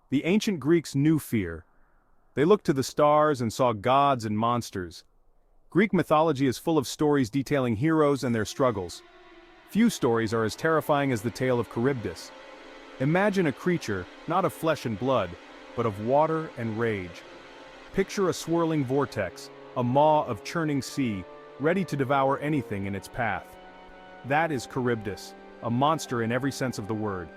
The ancient Greeks knew fear. They looked to the stars and saw gods and monsters. Greek mythology is full of stories detailing heroes and their struggles. Few stories are as terrifying as the tale of Charybdis. Imagine a creature, not of flesh and blood, but of water and rage. Picture a swirling vortex, a maw of churning sea, ready to devour anything in its path. That is Charybdis, a monster in every sense of the word.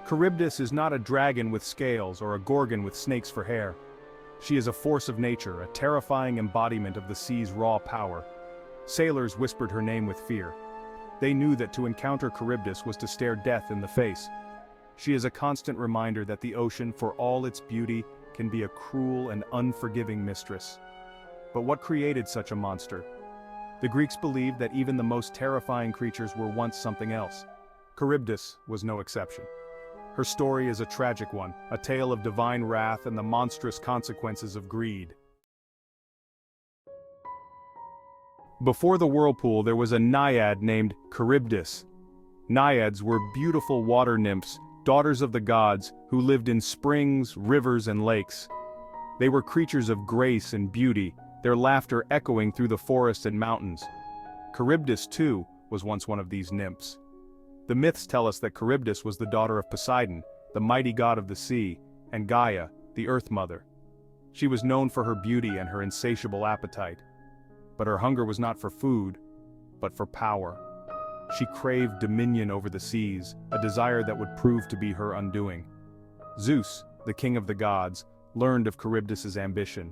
Charybdis is not a dragon with scales or a gorgon with snakes for hair. She is a force of nature, a terrifying embodiment of the sea's raw power. Sailors whispered her name with fear. They knew that to encounter Charybdis was to stare death in the face. She is a constant reminder that the ocean, for all its beauty, can be a cruel and unforgiving mistress. But what created such a monster? The Greeks believed that even the most terrifying creatures were once something else. Charybdis was no exception. Her story is a tragic one, a tale of divine wrath and the monstrous consequences of greed. Before the whirlpool there was a Naiad named Charybdis. Naiads were beautiful water nymphs, daughters of the gods, who lived in springs, rivers, and lakes. They were creatures of grace and beauty, their laughter echoing through the forests and mountains. Charybdis, too, was once one of these nymphs. The myths tell us that Charybdis was the daughter of Poseidon, the mighty god of the sea, and Gaia, the Earth Mother. She was known for her beauty and her insatiable appetite. But her hunger was not for food, but for power. She craved dominion over the seas, a desire that would prove to be her undoing. Zeus, the king of the gods, learned of Charybdis's ambition.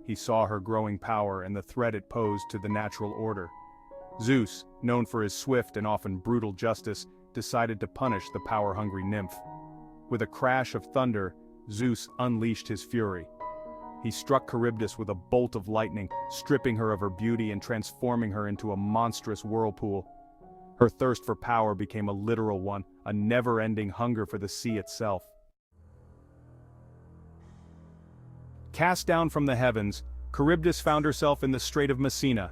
He saw her growing power and the threat it posed to the natural order. Zeus, known for his swift and often brutal justice, decided to punish the power-hungry nymph. With a crash of thunder, Zeus unleashed his fury. He struck Charybdis with a bolt of lightning, stripping her of her beauty and transforming her into a monstrous whirlpool. Her thirst for power became a literal one, a never-ending hunger for the sea itself. Cast down from the heavens, Charybdis found herself in the Strait of Messina.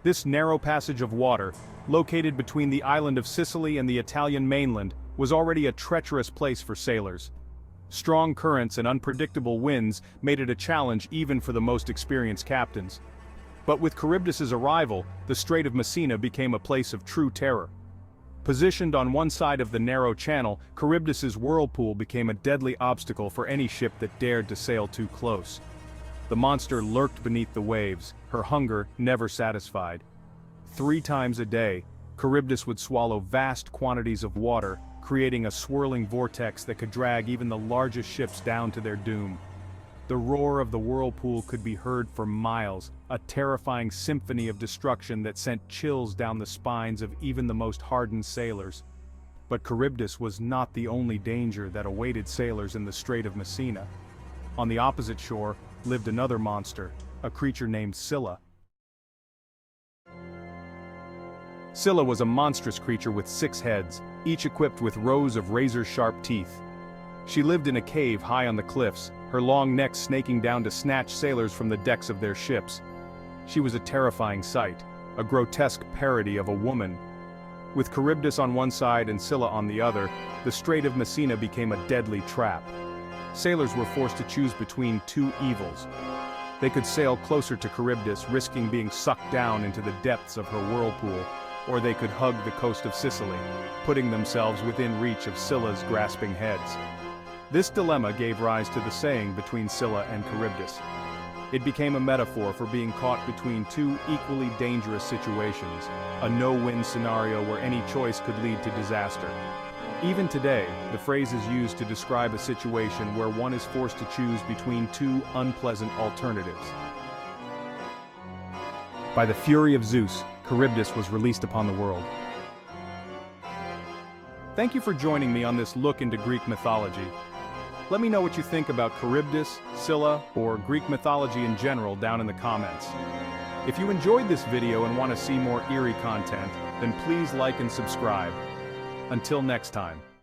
This narrow passage of water, located between the island of Sicily and the Italian mainland, was already a treacherous place for sailors. Strong currents and unpredictable winds made it a challenge even for the most experienced captains. But with Charybdis's arrival, the Strait of Messina became a place of true terror. Positioned on one side of the narrow channel, Charybdis's whirlpool became a deadly obstacle for any ship that dared to sail too close. The monster lurked beneath the waves, her hunger never satisfied. 3 times a day, Charybdis would swallow vast quantities of water, creating a swirling vortex that could drag even the largest ships down to their doom. The roar of the whirlpool could be heard for miles, a terrifying symphony of destruction that sent chills down the spines of even the most hardened sailors. But Charybdis was not the only danger that awaited sailors in the Strait of Messina. On the opposite shore lived another monster, a creature named Scylla. Scylla was a monstrous creature with 6 heads, each equipped with rows of razor-sharp teeth. She lived in a cave high on the cliffs, her long neck snaking down to snatch sailors from the decks of their ships. She was a terrifying sight, a grotesque parody of a woman. With Charybdis on one side and Scylla on the other, the Strait of Messina became a deadly trap. Sailors were forced to choose between 2 evils. They could sail closer to Charybdis, risking being sucked down into the depths of her whirlpool, or they could hug the coast of Sicily, putting themselves within reach of Scylla's grasping heads. This dilemma gave rise to the saying between Scylla and Charybdis. It became a metaphor for being caught between 2 equally dangerous situations, a no-win scenario where any choice could lead to disaster. Even today, the phrase is used to describe a situation where one is forced to choose between 2 unpleasant alternatives. By the fury of Zeus, Charybdis was released upon the world. Thank you for joining me on this look into Greek mythology. Let me know what you think about Charybdis, Scylla, or Greek mythology in general down in the comments. If you enjoyed this video and want to see more eerie content, then please like and subscribe. Until next time.